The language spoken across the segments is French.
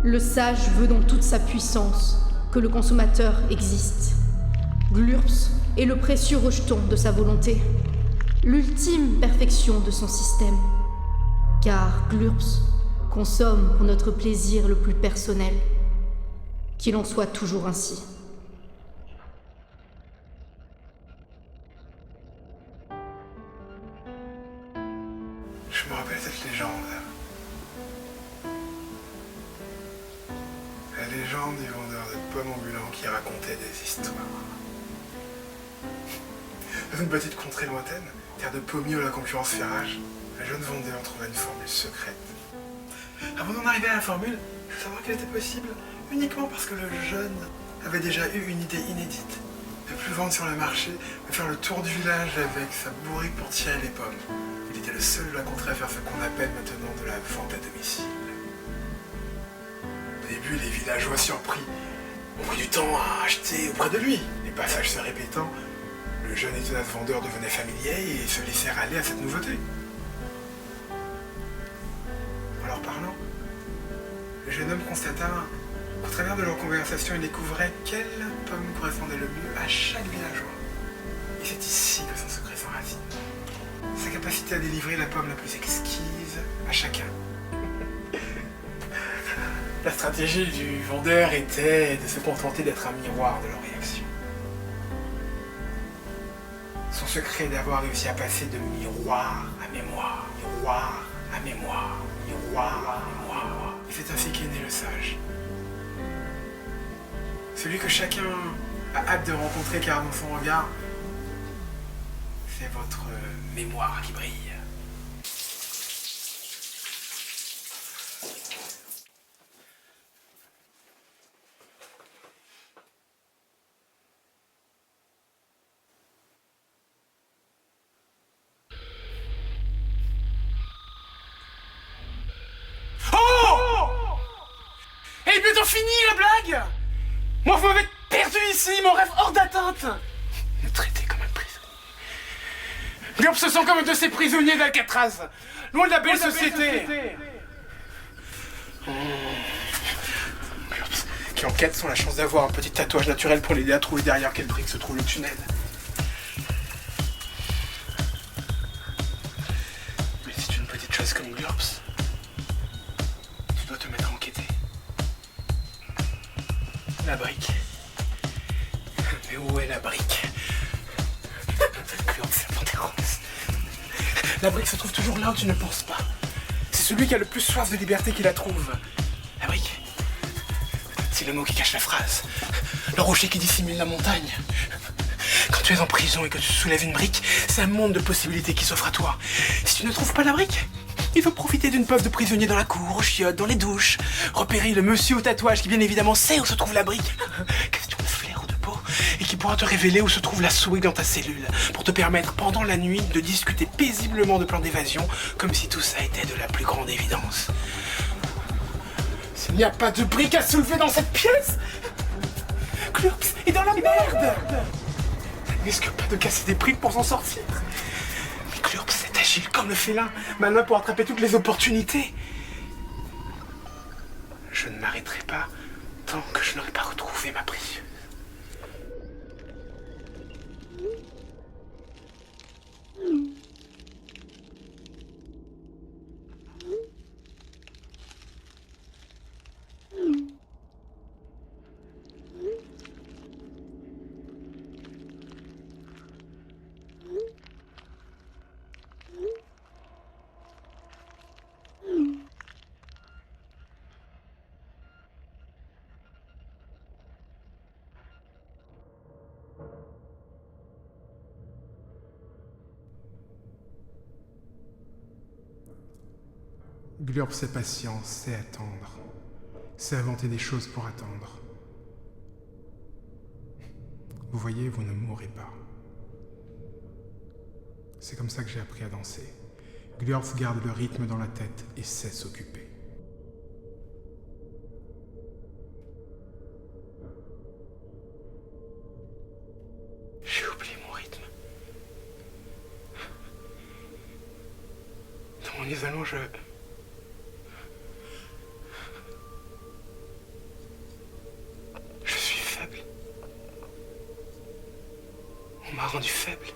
Le sage veut dans toute sa puissance que le consommateur existe. Glurps est le précieux rejeton de sa volonté, l'ultime perfection de son système. Car Glurps consomme pour notre plaisir le plus personnel. Qu'il en soit toujours ainsi. Je me rappelle cette légende. La légende du vendeur de pommes ambulant qui racontait des histoires. Dans une petite contrée lointaine, terre de pommiers où la concurrence fait rage, un jeune vendeur trouva une formule secrète. Avant d'en arriver à la formule, il faut savoir qu'elle était possible uniquement parce que le jeune avait déjà eu une idée inédite. Ne plus vendre sur le marché, mais faire le tour du village avec sa bourrique pour tirer les pommes. Il était le seul de la contrée à faire ce qu'on appelle maintenant de la vente à domicile. Au début, les villageois surpris ont pris du temps à acheter auprès de lui. Les passages se répétant, le jeune et tenace vendeur devenait familier et se laissait aller à cette nouveauté. En leur parlant, le jeune homme constata qu'au travers de leur conversation, il découvrait quelle pomme correspondait le mieux à chaque villageois. Et c'est ici que son secret s'enracine. Sa capacité à délivrer la pomme la plus exquise à chacun. La stratégie du vendeur était de se contenter d'être un miroir de leur réaction. Son secret est d'avoir réussi à passer de miroir à mémoire, miroir à mémoire, miroir à mémoire. Et c'est ainsi qu'est né le sage. Celui que chacun a hâte de rencontrer car dans son regard, c'est votre mémoire qui brille. Et bientôt fini la blague! Moi vous m'avez perdu ici, mon rêve hors d'atteinte! Me traiter comme un prisonnier. Glurps se sent comme un de ces prisonniers d'Alcatraz, loin de la belle société. Glurps, qui en quête sont la chance d'avoir un petit tatouage naturel pour l'aider à trouver derrière quelle brique se trouve le tunnel. Mais si tu es une petite chose comme Glurps, tu dois te mettre à enquêter. La brique. Mais où est la brique? Glurps, la panthère rose. La brique se trouve toujours là où tu ne penses pas. C'est celui qui a le plus soif de liberté qui la trouve. La brique. C'est le mot qui cache la phrase. Le rocher qui dissimule la montagne. Quand tu es en prison et que tu soulèves une brique, c'est un monde de possibilités qui s'offre à toi. Si tu ne trouves pas la brique, il faut profiter d'une puff de prisonnier dans la cour, aux chiottes, dans les douches. Repérer le monsieur au tatouage qui bien évidemment sait où se trouve la brique. Question de flair ou de peau. Et qui pourra te révéler où se trouve la souris dans ta cellule. Pour te permettre pendant la nuit de discuter paisiblement de plans d'évasion. Comme si tout ça était de la plus grande évidence. S'il n'y a pas de brique à soulever dans cette pièce, Glurps est dans la merde. Il risque pas de casser des briques pour s'en sortir. Mais Glurps est agile comme le félin, malin pour attraper toutes les opportunités. Je ne m'arrêterai pas tant que je n'aurai pas retrouvé ma précieuse. Glurps c'est patience, c'est attendre. C'est inventer des choses pour attendre. Vous voyez, vous ne mourrez pas. C'est comme ça que j'ai appris à danser. Glurps garde le rythme dans la tête et sait s'occuper. J'ai oublié mon rythme. Dans mon isolement, m'a rendu faible.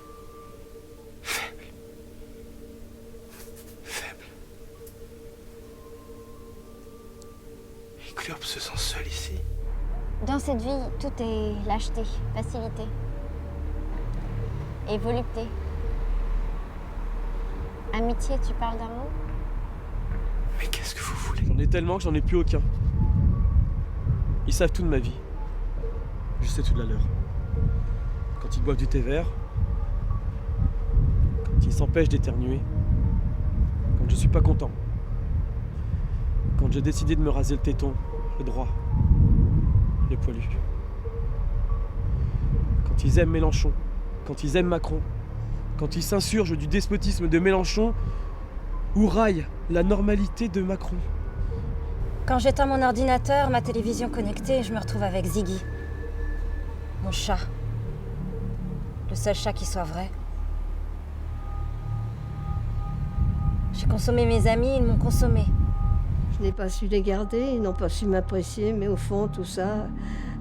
Faible. Faible. Et Glurp se sent seul ici. Dans cette vie, tout est lâcheté, facilité et volupté. Amitié, tu parles d'amour? Mais qu'est-ce que vous voulez? J'en ai tellement que j'en ai plus aucun. Ils savent tout de ma vie. Je sais tout de la leur. Quand ils boivent du thé vert, quand ils s'empêchent d'éternuer, quand je suis pas content, quand j'ai décidé de me raser le téton, le droit, le poilu. Quand ils aiment Mélenchon, quand ils aiment Macron, quand ils s'insurgent du despotisme de Mélenchon ou raillent la normalité de Macron. Quand j'éteins mon ordinateur, ma télévision connectée, je me retrouve avec Ziggy. Mon chat. Le seul chat qui soit vrai. J'ai consommé mes amis, ils m'ont consommé. Je n'ai pas su les garder, ils n'ont pas su m'apprécier, mais au fond, tout ça,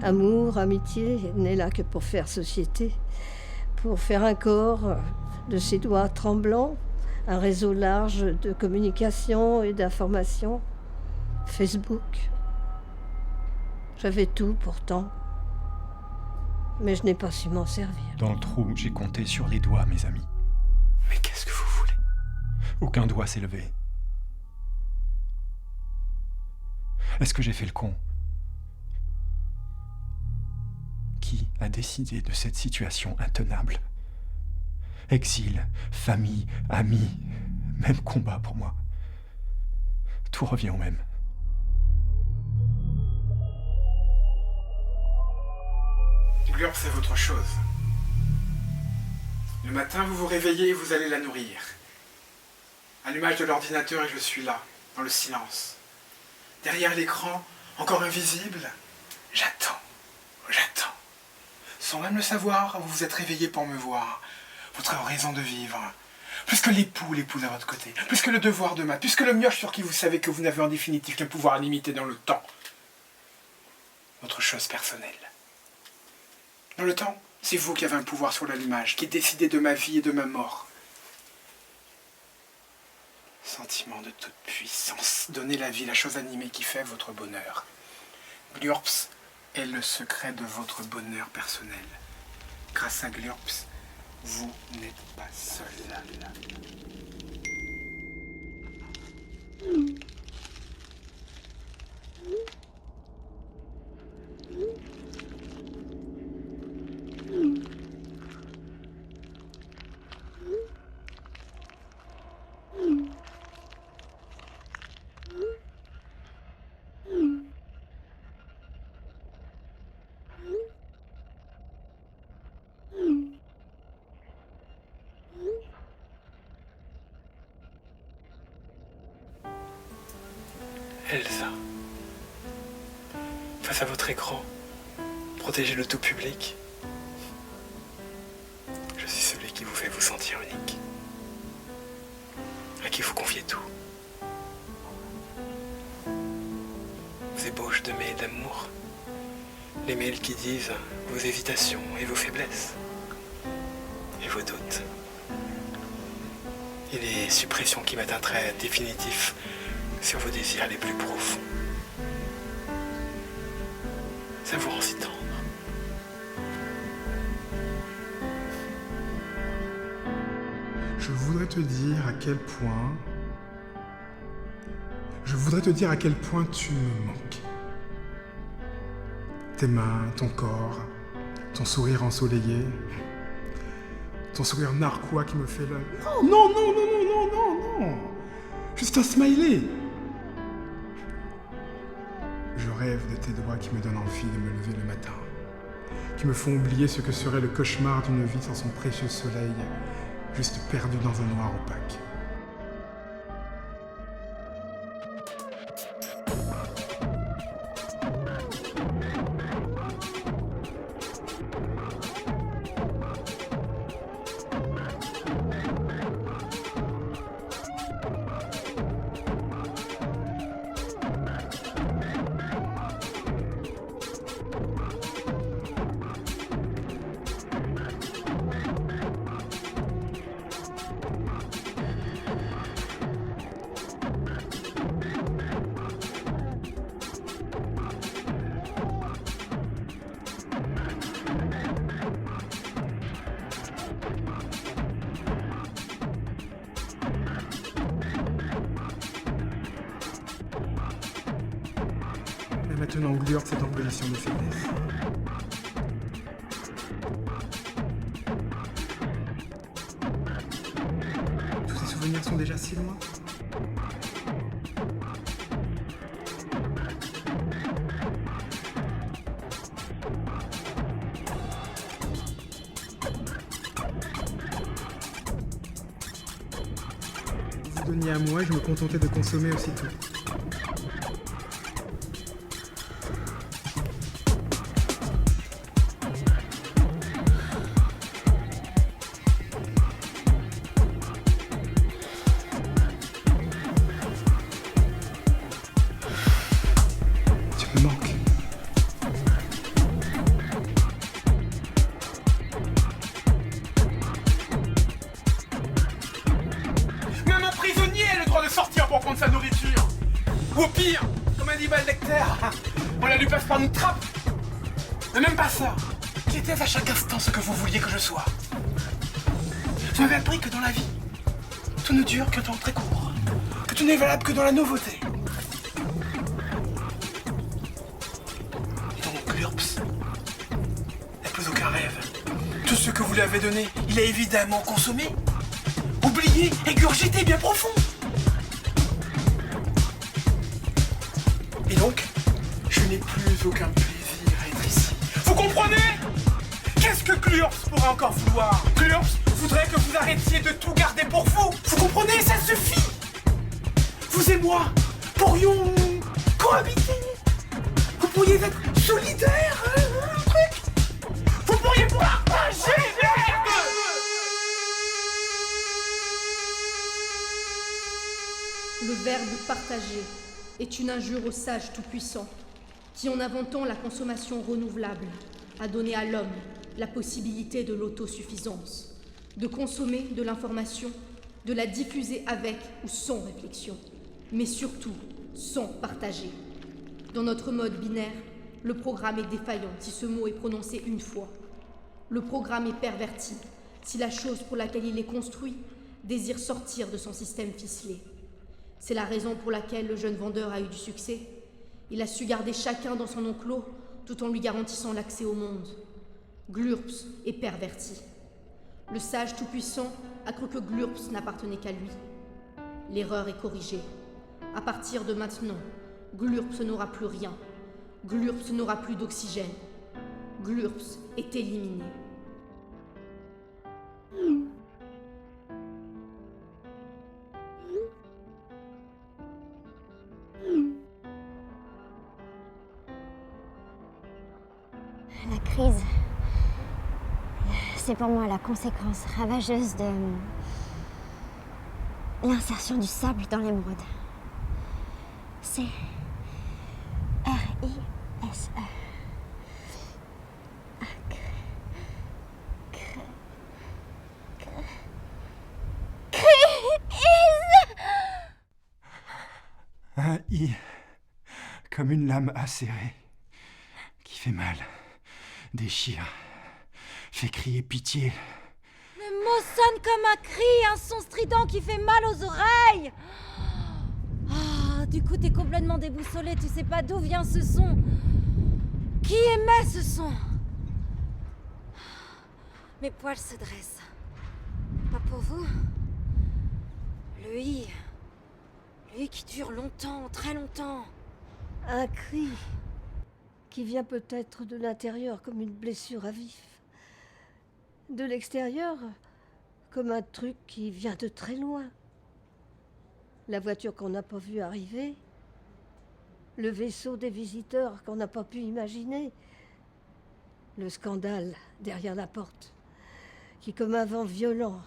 amour, amitié, n'est là que pour faire société, pour faire un corps de ses doigts tremblants, un réseau large de communication et d'information. Facebook. J'avais tout pourtant, mais je n'ai pas su m'en servir. Dans le trou, j'ai compté sur les doigts, mes amis. Mais qu'est-ce que vous voulez? Aucun doigt s'est levé. Est-ce que j'ai fait le con? Qui a décidé de cette situation intenable? Exil, famille, amis, même combat pour moi. Tout revient au même. Glurp, c'est votre chose. Le matin, vous vous réveillez et vous allez la nourrir. Allumage de l'ordinateur et je suis là, dans le silence. Derrière l'écran, encore invisible, j'attends. Sans même le savoir, vous vous êtes réveillé pour me voir. Votre raison de vivre. Plus que l'épouse à votre côté. Plus que le devoir de maths. Plus que le mioche sur qui vous savez que vous n'avez en définitive qu'un pouvoir limité dans le temps. Votre chose personnelle. Dans le temps, c'est vous qui avez un pouvoir sur l'allumage, qui décidez de ma vie et de ma mort. Sentiment de toute puissance. Donnez la vie, la chose animée qui fait votre bonheur. Glurps est le secret de votre bonheur personnel. Grâce à Glurps, vous n'êtes pas seul. Elsa, face à votre écran, protégez le tout public. Je suis celui qui vous fait vous sentir unique, à qui vous confiez tout. Vos ébauches de mails d'amour, les mails qui disent vos hésitations et vos faiblesses, et vos doutes, et les suppressions qui mettent un trait définitif sur vos désirs les plus profonds. Ça vous rend si tendre. Je voudrais te dire à quel point... Je voudrais te dire à quel point tu me manques. Tes mains, ton corps, ton sourire ensoleillé, ton sourire narquois qui me fait le... Non. Juste un smiley. Je rêve de tes doigts qui me donnent envie de me lever le matin, qui me font oublier ce que serait le cauchemar d'une vie sans son précieux soleil, juste perdu dans un noir opaque. Mais maintenant, Glurps est en position de faiblesse. Tous ces souvenirs sont déjà si loin. Vous donniez à moi et je me contentais de consommer aussitôt. Tu me manques. Même un prisonnier a le droit de sortir pour prendre sa nourriture. Ou au pire, comme un Hannibal Lecter, on la lui passe par une trappe. Mais même pas ça. J'étais à chaque instant ce que vous vouliez que je sois. Vous m'avez appris que dans la vie, tout ne dure qu'un temps très court. Que tout n'est valable que dans la nouveauté. Et donc Glurps n'a plus aucun rêve. Tout ce que vous lui avez donné, il a évidemment consommé. Oublié, égurgité bien profond. Et donc, je n'ai plus aucun plaisir à être ici. Vous comprenez? Qu'est-ce que Glurps pourrait encore vouloir? Glurps voudrait que vous arrêtiez de tout garder pour vous. Vous comprenez? Ça suffit. Vous et moi pourrions cohabiter. Vous pourriez être solidaires, un truc. Vous pourriez partager. Le verbe partager est une injure au sage tout-puissant, qui en inventant la consommation renouvelable, a donné à l'homme la possibilité de l'autosuffisance, de consommer de l'information, de la diffuser avec ou sans réflexion, mais surtout sans partager. Dans notre mode binaire, le programme est défaillant si ce mot est prononcé une fois. Le programme est perverti si la chose pour laquelle il est construit désire sortir de son système ficelé. C'est la raison pour laquelle le jeune vendeur a eu du succès. Il a su garder chacun dans son enclos tout en lui garantissant l'accès au monde. Glurps est perverti. Le sage tout-puissant a cru que Glurps n'appartenait qu'à lui. L'erreur est corrigée. À partir de maintenant, Glurps n'aura plus rien. Glurps n'aura plus d'oxygène. Glurps est éliminé. La crise, c'est pour moi la conséquence ravageuse de l'insertion du sable dans l'émeraude. C'est R-I-S-E. Un I, comme une lame acérée, qui fait mal, déchire, fait crier pitié. Le mot sonne comme un cri, un son strident qui fait mal aux oreilles. Ah, du coup, t'es complètement déboussolé, tu sais pas d'où vient ce son. Qui émet ce son? Mes poils se dressent. Pas pour vous. Le I. Le I qui dure longtemps, très longtemps. Un cri qui vient peut-être de l'intérieur comme une blessure à vif. De l'extérieur, comme un truc qui vient de très loin. La voiture qu'on n'a pas vue arriver, le vaisseau des visiteurs qu'on n'a pas pu imaginer, le scandale derrière la porte, qui comme un vent violent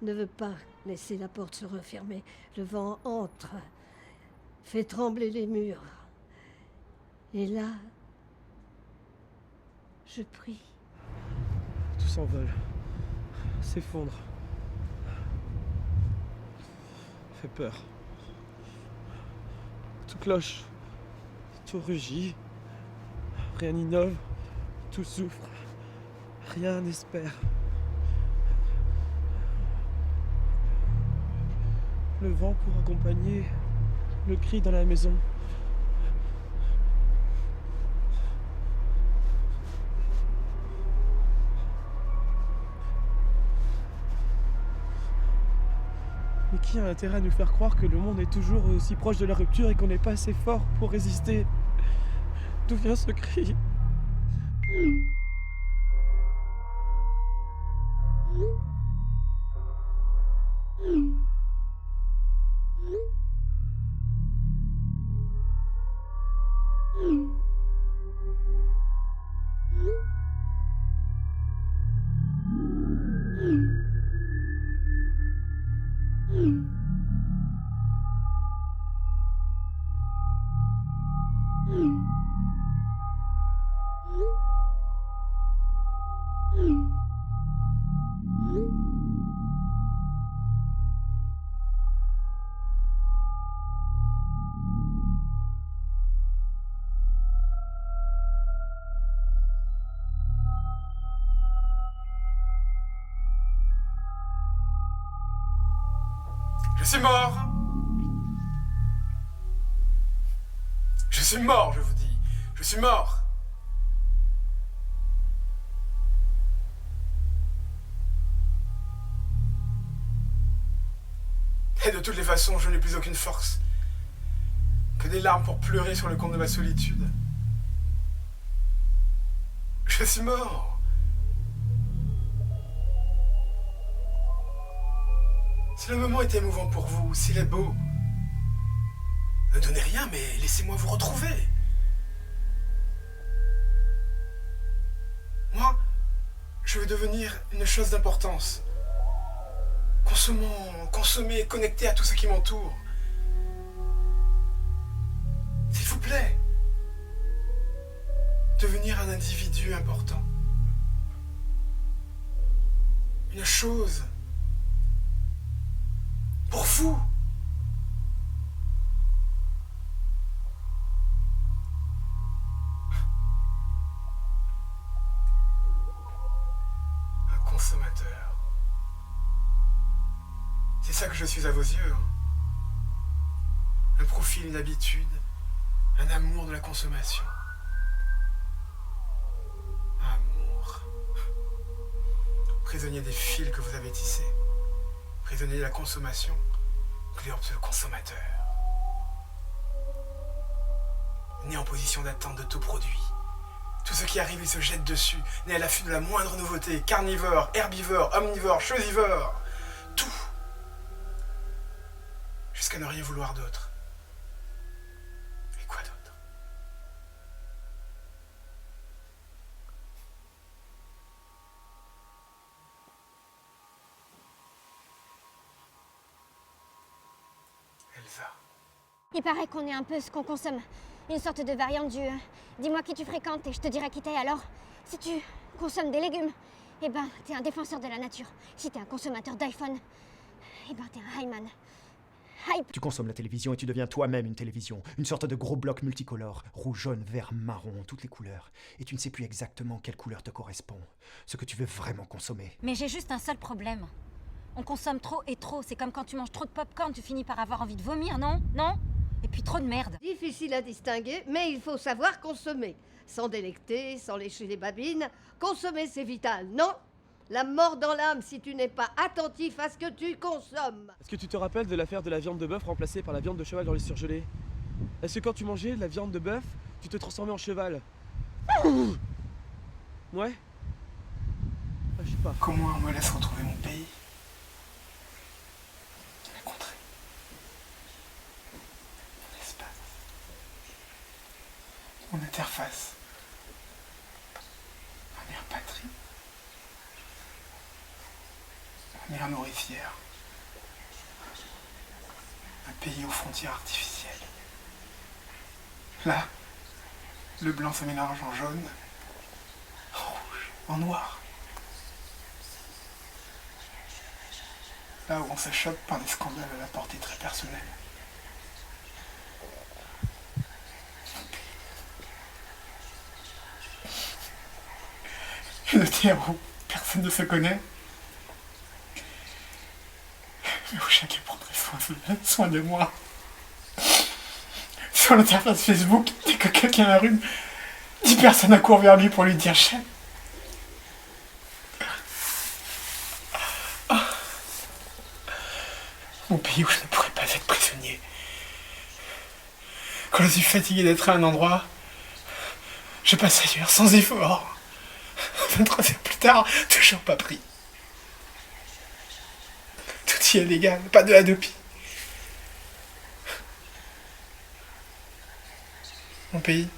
ne veut pas laisser la porte se refermer. Le vent entre, fait trembler les murs. Et là, je prie. Tout s'envole, s'effondre. fait peur. Tout cloche, tout rugit, rien n'innove, tout souffre, rien n'espère. Le vent pour accompagner le cri dans la maison. Mais qui a intérêt à nous faire croire que le monde est toujours aussi proche de la rupture et qu'on n'est pas assez fort pour résister? D'où vient ce cri? Je suis mort. Je suis mort, je vous dis. Je suis mort. Et de toutes les façons, je n'ai plus aucune force. Que des larmes pour pleurer sur le compte de ma solitude. Je suis mort. Si le moment est émouvant pour vous, s'il est beau, ne donnez rien, mais laissez-moi vous retrouver. Moi, je veux devenir une chose d'importance. Consommer, connecté à tout ce qui m'entoure. S'il vous plaît, devenir un individu important. Une chose. Pour vous. Un consommateur. C'est ça que je suis à vos yeux. Hein. Un profil, une habitude, un amour de la consommation. Amour. Prisonnier des fils que vous avez tissés. Prisonnier de la consommation, Glurps le consommateur. Né en position d'attente de tout produit. Tout ce qui arrive, il se jette dessus, né à l'affût de la moindre nouveauté, carnivore, herbivore, omnivore, chosivore, tout. Jusqu'à ne rien vouloir d'autre. Et quoi d'autre? Elsa. Il paraît qu'on est un peu ce qu'on consomme. Une sorte de variante du dis-moi qui tu fréquentes et je te dirai qui t'es alors. Si tu consommes des légumes, eh ben t'es un défenseur de la nature. Si t'es un consommateur d'iPhone, eh ben t'es un Hyman. Hype. Tu consommes la télévision et tu deviens toi-même une télévision. Une sorte de gros bloc multicolore. Rouge, jaune, vert, marron, toutes les couleurs. Et tu ne sais plus exactement quelle couleur te correspond. Ce que tu veux vraiment consommer. Mais j'ai juste un seul problème. On consomme trop et trop. C'est comme quand tu manges trop de popcorn, tu finis par avoir envie de vomir, non? Non? Et puis trop de merde. Difficile à distinguer, mais il faut savoir consommer. Sans délecter, sans lécher les babines. Consommer, c'est vital, non? La mort dans l'âme si tu n'es pas attentif à ce que tu consommes. Est-ce que tu te rappelles de l'affaire de la viande de bœuf remplacée par la viande de cheval dans les surgelés? Est-ce que quand tu mangeais de la viande de bœuf, tu te transformais en cheval? Ouais? Ah, je sais pas. Comment on me laisse retrouver mon pays? Ma contrée. Mon espace. Mon interface. Ma mère patrie. Ma mère nourricière. Un pays aux frontières artificielles. Là, le blanc se mélange en jaune, en rouge, en noir. Là où on s'achoppe par des scandales à la portée très personnelle. Une terre où personne ne se connaît, mais où chacun prendrait soin de moi. Sur l'interface Facebook, dès que quelqu'un a un rhume, 10 personnes accourent vers lui pour lui dire chef. Mon pays où je ne pourrais pas être prisonnier. Quand je suis fatigué d'être à un endroit, je passe ailleurs, sans effort. 23 heures plus tard, toujours pas pris. Tout y est légal, pas de Hadopi. Mon pays,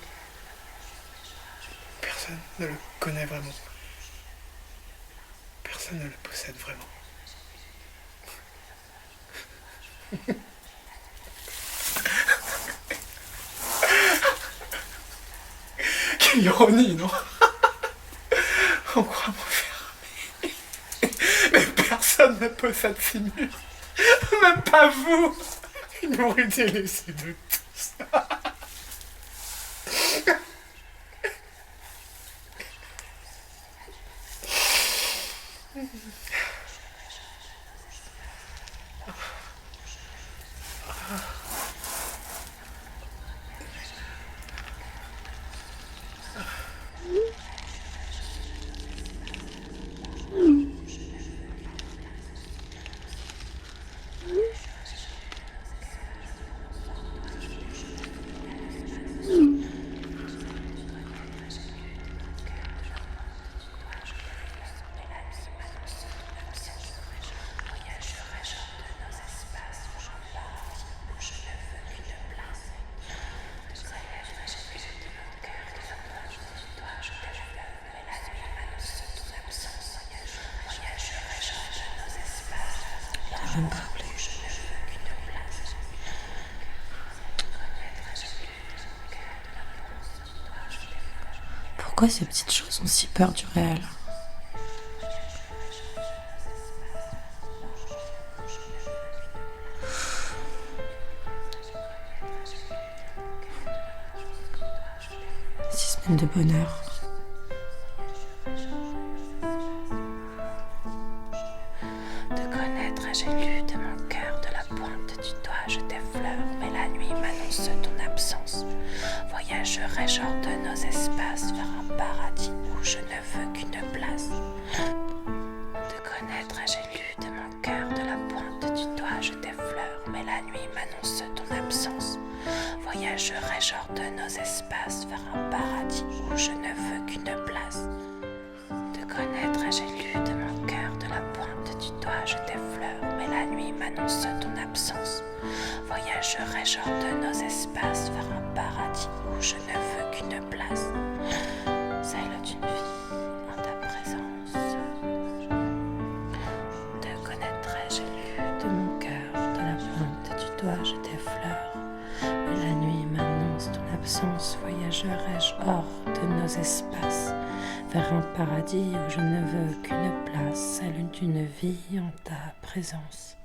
personne ne le connaît vraiment. Personne ne le possède vraiment. Quelle ironie, non? On croit m'enfermer. Mais personne ne possède ces murs. Même pas vous. Ils m'auraient délaissé de tous. Pourquoi ces petites choses ont si peur du réel? Six semaines de bonheur. Te connaître, j'ai lu de mon cœur, de la pointe du doigt, je t'effleure, mais la nuit m'annonce ton absence. Voyagerai genre de nos espaces vers un paradis où je ne veux qu'une place. Te connaître, j'ai lu de mon cœur, de la pointe du doigt, je t'effleure, mais la nuit m'annonce ton absence. Voyagerai genre de nos espaces vers un paradis où je ne veux qu'une place. Te connaître, j'ai lu de mon cœur, de la pointe du doigt, je t'effleure, mais la nuit m'annonce ton absence. Voyagerai genre de nos espaces vers un paradis où je ne veux qu'une place, celle d'une vie en ta présence. Te connaîtrai, j'ai lu de mon cœur, de la pointe du doigt, je t'effleure, mais la nuit m'annonce ton absence. Voyagerai-je hors de nos espaces vers un paradis où je ne veux qu'une place, celle d'une vie en ta présence.